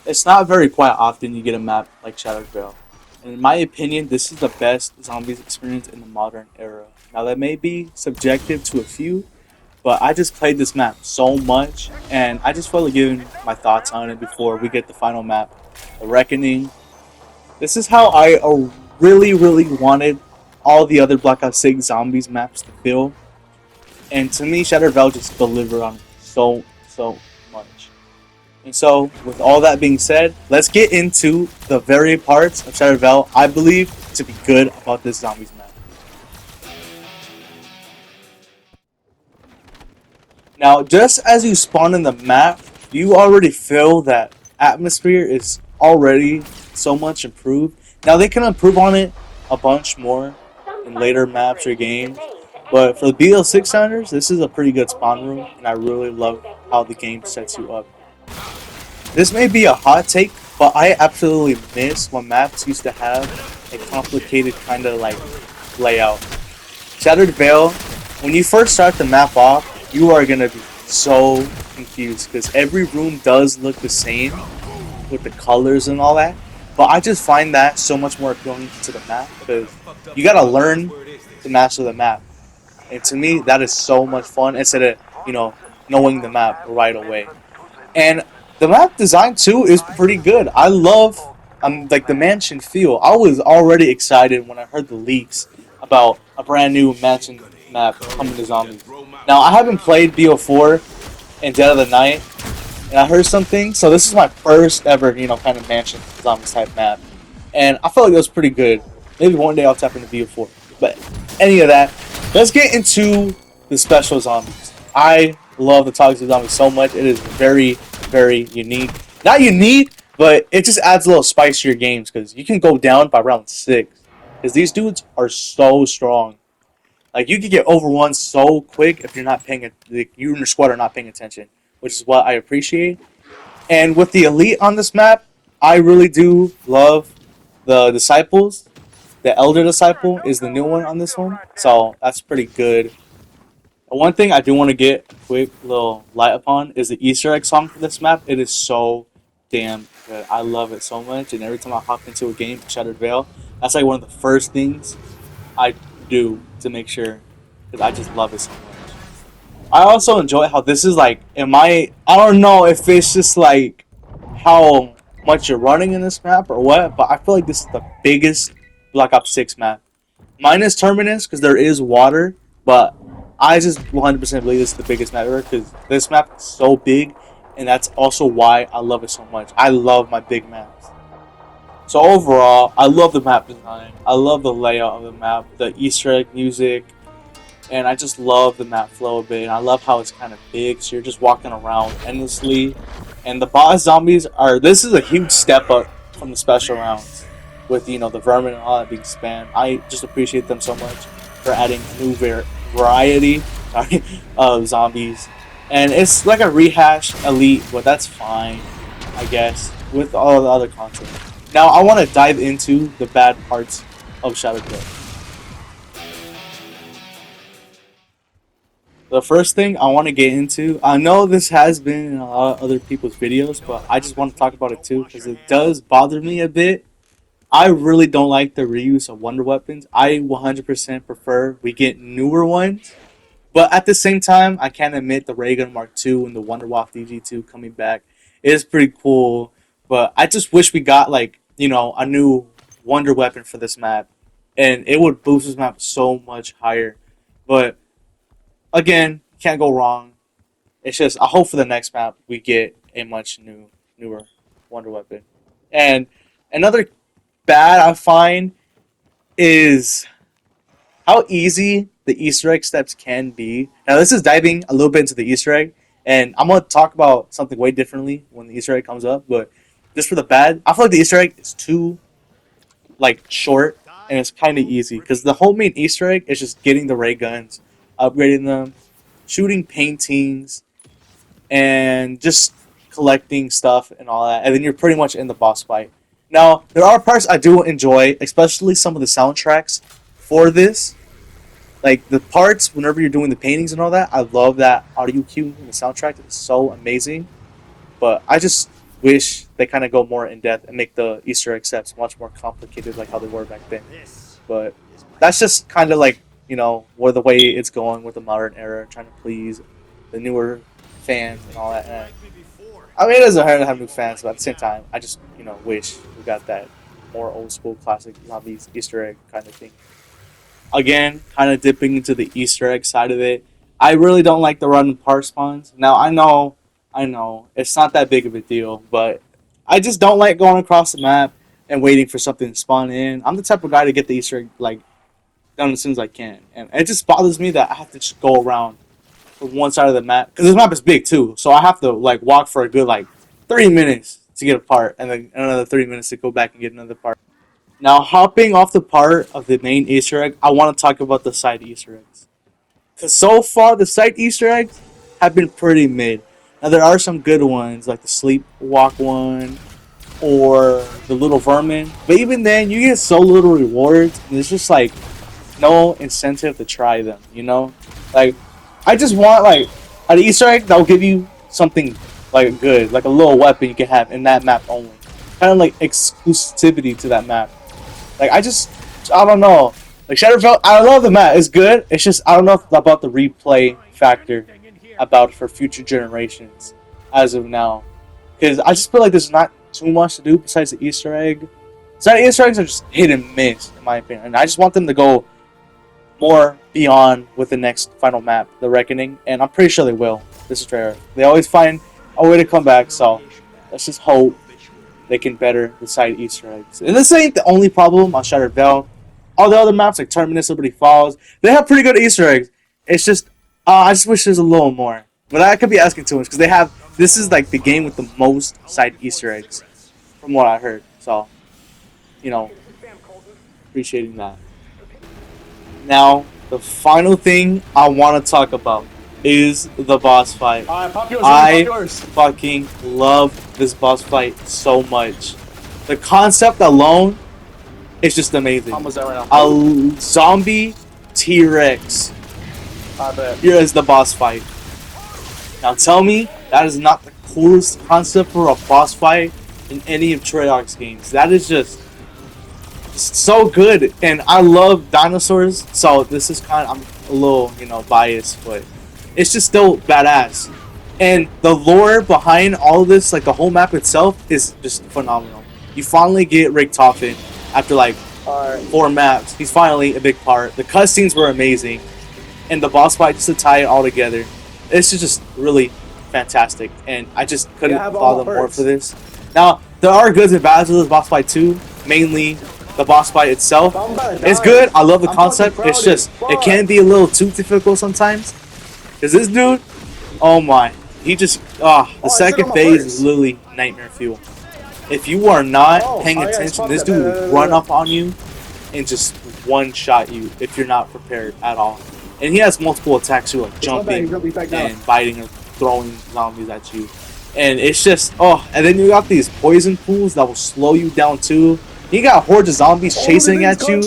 It's not very quite often you get a map like Shattered Veil. And in my opinion, this is the best zombies experience in the modern era. Now that may be subjective to a few, but I just played this map so much, and I just felt like giving my thoughts on it before we get the final map, the Reckoning. This is how I really wanted all the other Black Ops 6 zombies maps to feel, and to me, Shattered Veil just delivered on it so much. And so, with all that being said, let's get into the very parts of Shattered Veil I believe to be good about this zombies map. Now, just as you spawn in the map, you already feel that atmosphere is already so much improved. Now, they can improve on it a bunch more in later maps or games, but for the BO6 sounders, this is a pretty good spawn room, and I really love how the game sets you up. This may be a hot take, but I absolutely miss when maps used to have a complicated kind of like layout. Shattered Veil, when you first start the map off, you are gonna be so confused because every room does look the same with the colors and all that. But I just find that so much more appealing to the map because you gotta learn to master the map. And to me, that is so much fun instead of, knowing the map right away. And the map design too is pretty good. I love like the mansion feel. I was already excited when I heard the leaks about a brand new mansion map coming to zombies. Now I haven't played BO4 and Dead of the Night, and I heard something. So this is my first ever, kind of mansion zombies type map, and I felt like it was pretty good. Maybe one day I'll tap into BO4. But any of that, let's get into the special zombies. I love the toxic zombies so much. It is very unique. Not unique, but it just adds a little spice to your games because you can go down by round 6. Because these dudes are so strong. Like you can get over one so quick if you're not paying it. Like, you and your squad are not paying attention, which is what I appreciate. And with the elite on this map, I really do love the disciples. The elder disciple is the new one on this one, so that's pretty good. One thing I do want to get a quick little light upon is the Easter egg song for this map. It is so damn good. I love it so much, and every time I hop into a game, Shattered Veil, that's like one of the first things I do to make sure, because I just love it so much. I also enjoy how this is like, I don't know if it's just like how much you're running in this map or what, but I feel like this is the biggest Black Ops 6 map. Minus Terminus, because there is water, but I just 100% believe this is the biggest map ever because this map is so big, and that's also why I love it so much. I love my big maps. So overall, I love the map design. I love the layout of the map, the Easter egg music, and I just love the map flow a bit. And I love how it's kind of big, so you're just walking around endlessly. And the boss zombies this is a huge step up from the special rounds with, the vermin and all that being spammed. I just appreciate them so much for adding new variety of zombies. And it's like a rehash elite, but that's fine, I guess, with all the other content. Now I want to dive into the bad parts of Shadow Play. The first thing I want to get into, I know this has been in a lot of other people's videos, but I just want to talk about it too because it does bother me a bit. I really don't like the reuse of wonder weapons. I 100% prefer we get newer ones. But at the same time, I can't admit the Ray Gun Mark II and the Wonder Waff DG2 coming back is pretty cool. But I just wish we got like, a new wonder weapon for this map. And it would boost this map so much higher. But again, can't go wrong. It's just I hope for the next map we get a much newer wonder weapon. And another bad I find is how easy the Easter egg steps can be. Now this is diving a little bit into the Easter egg, and I'm gonna talk about something way differently when the Easter egg comes up. But just for the bad, I feel like the Easter egg is too like short and it's kind of easy because the whole main Easter egg is just getting the ray guns, upgrading them, shooting paintings, and just collecting stuff and all that, and then you're pretty much in the boss fight. Now, there are parts I do enjoy, especially some of the soundtracks for this. Like the parts whenever you're doing the paintings and all that, I love that audio cue in the soundtrack. It's so amazing. But I just wish they kind of go more in depth and make the Easter egg sets much more complicated, like how they were back then. But that's just kind of like where the way it's going with the modern era, trying to please the newer fans and all that. And I mean, it doesn't hurt to have new fans, but at the same time, I just wish we got that more old school classic zombies Easter egg kind of thing. Again, kind of dipping into the Easter egg side of it. I really don't like the random part spawns. Now I know, it's not that big of a deal, but I just don't like going across the map and waiting for something to spawn in. I'm the type of guy to get the Easter egg like done as soon as I can, and it just bothers me that I have to just go around from one side of the map because this map is big too, so I have to like walk for a good like 3 minutes to get a part, and then another 3 minutes to go back and get another part. Now, hopping off the part of the main Easter egg, I want to talk about the side Easter eggs. Because so far, the side Easter eggs have been pretty mid. Now, there are some good ones, like the sleepwalk one or the little vermin. But even then, you get so little rewards, and it's just like no incentive to try them, you know? Like, I just want, like, an Easter egg that will give you something, like, good, like a little weapon you can have in that map only. Kind of like exclusivity to that map. Like, I don't know. Like, Shadowfell, I love the map. It's good. It's just, I don't know about the replay factor about for future generations as of now. Because I just feel like there's not too much to do besides the Easter egg. Side Easter eggs are just hit and miss, in my opinion. And I just want them to go more beyond with the next final map, The Reckoning. And I'm pretty sure they will. This is fair. They always find a way to come back, so let's just hope they can better the side Easter eggs. And this ain't the only problem on Shattered Veil. All the other maps like Terminus, Liberty Falls, they have pretty good Easter eggs. It's just, I just wish there's a little more. But I could be asking too much because they have, this is like the game with the most side Easter eggs from what I heard. So, appreciating that. Now, the final thing I want to talk about is the boss fight. I fucking love this boss fight so much. The concept alone is just amazing. A zombie T-Rex. Here is the boss fight. Now tell me that is not the coolest concept for a boss fight in any of Treyarch's games. That is just so good, and I love dinosaurs, so this is kind of, I'm a little, biased, but it's just still badass. And the lore behind all of this, like the whole map itself, is just phenomenal. You finally get Richtofen after like 4 maps. He's finally a big part. The cutscenes were amazing, and the boss fight, just to tie it all together, it's just really fantastic. And I just couldn't follow more for this. Now, there are goods and bads with this boss fight too. Mainly, the boss fight itself is good. I love the concept. It's just, it can be a little too difficult sometimes. Because this dude, oh my, he just, the second phase is literally nightmare fuel. If you are not paying attention, this dude will run up on you and just one-shot you if you're not prepared at all. And he has multiple attacks too, like jumping and biting or throwing zombies at you. And it's just, and then you got these poison pools that will slow you down too. You got hordes of zombies chasing at you.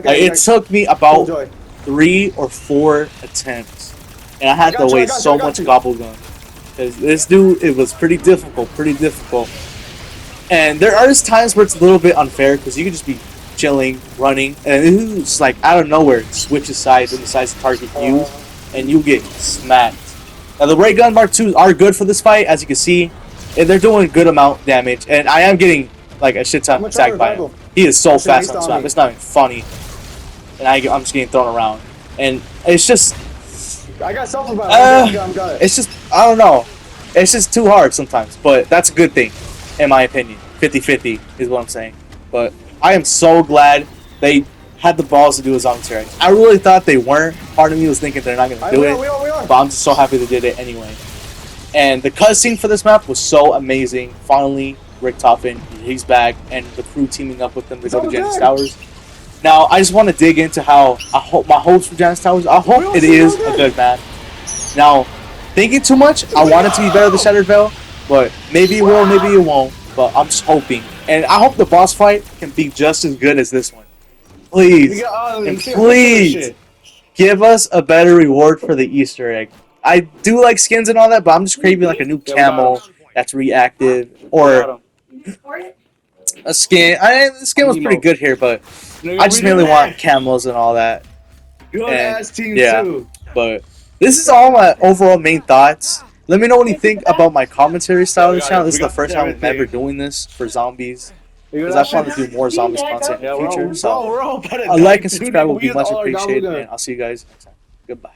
It took me about 3 or 4 attempts. And I had to waste so much gobble gum. Because this dude, it was pretty difficult. And there are just times where it's a little bit unfair because you can just be chilling, running, and it's like out of nowhere, switches sides and decides to target you, and you get smacked. Now the ray gun Mark IIs are good for this fight, as you can see, and they're doing a good amount of damage, and I am getting like a shit ton attacked by him. He is so fast on this map, it's not even funny. And I'm just getting thrown around. And it's just, I got something about it. It's just, I don't know. It's just too hard sometimes, but that's a good thing, in my opinion. 50-50 is what I'm saying. But I am so glad they had the balls to do a zombie T-Rex. I really thought they weren't. Part of me was thinking they're not going to do it. But I'm just so happy they did it anyway. And the cutscene for this map was so amazing. Finally, Richtofen, he's back, and the crew teaming up with them to go to Janus Towers. Now, I just want to dig into how I hope my hopes for Janus Towers. I hope it is a good map. Now, thinking too much, I want it to be better than Shattered Veil, but maybe it will, maybe it won't. But I'm just hoping. And I hope the boss fight can be just as good as this one. Please, and please, give us a better reward for the Easter egg. I do like skins and all that, but I'm just craving like a new camo that's reactive, Got or him. a skin. The skin was pretty good here, but Nigga, I just we did mainly want that. camos and all that. Good And ass team yeah, too. but this is all my overall main thoughts. Let me know what you think about my commentary style of this channel. This is the first time I'm ever doing this for zombies. Because I plan to do more zombies content in the future. So we're all about to a die, like and dude. subscribe will We be used much all our appreciated. gobblegut. And I'll see you guys next time. Goodbye.